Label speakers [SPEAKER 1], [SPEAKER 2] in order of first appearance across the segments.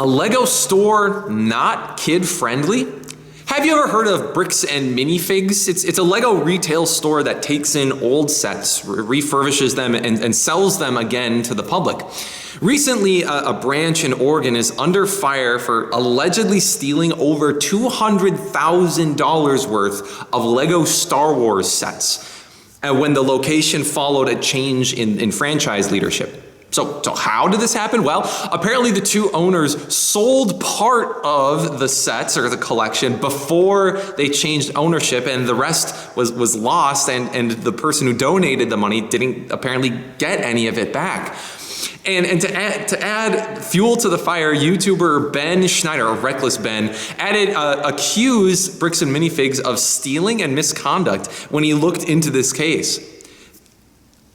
[SPEAKER 1] A Lego store not kid-friendly? Have you ever heard of Bricks Minifigs? It's a Lego retail store that takes in old sets, refurbishes them, and sells them again to the public. Recently, a branch in Oregon is under fire for allegedly stealing over $200,000 worth of Lego Star Wars sets when the location followed a change in franchise leadership. So how did this happen? Well, apparently the two owners sold part of the sets or the collection before they changed ownership, and the rest was lost, and the person who donated the money didn't apparently get any of it back. And to add fuel to the fire, YouTuber Ben Schneider, or Reckless Ben, accused Bricks and Minifigs of stealing and misconduct when he looked into this case.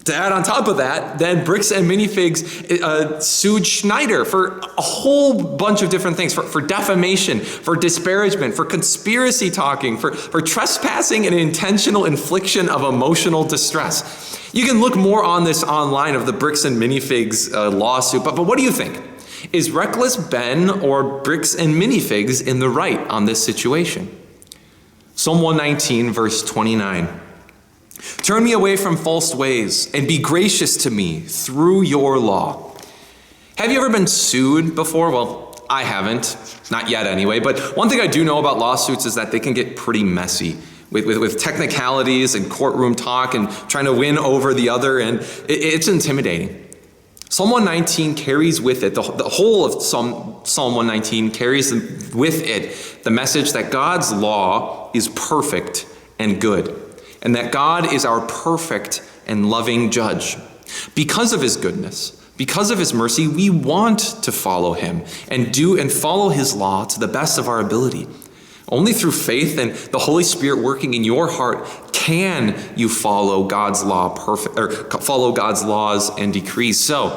[SPEAKER 1] To add on top of that, then Bricks and Minifigs sued Schneider for a whole bunch of different things, for defamation, for disparagement, for conspiracy talking, for trespassing and intentional infliction of emotional distress. You can look more on this online of the Bricks and Minifigs lawsuit, but what do you think? Is Reckless Ben or Bricks and Minifigs in the right on this situation? Psalm 119, verse 29. Turn me away from false ways and be gracious to me through your law. Have you ever been sued before? Well, I haven't, not yet anyway, but one thing I do know about lawsuits is that they can get pretty messy with technicalities and courtroom talk and trying to win over the other, and it's intimidating. Psalm 119 carries with it, the whole of Psalm 119 carries with it the message that God's law is perfect and good, and that God is our perfect and loving judge. Because of his goodness, because of his mercy, we want to follow him and follow his law to the best of our ability. Only through faith and the Holy Spirit working in your heart can you follow God's follow God's laws and decrees. So,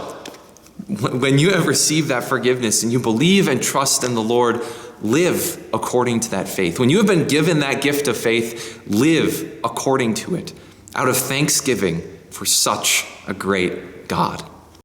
[SPEAKER 1] when you have received that forgiveness and you believe and trust in the Lord, live according to that faith. When you have been given that gift of faith, live according to it, out of thanksgiving for such a great God.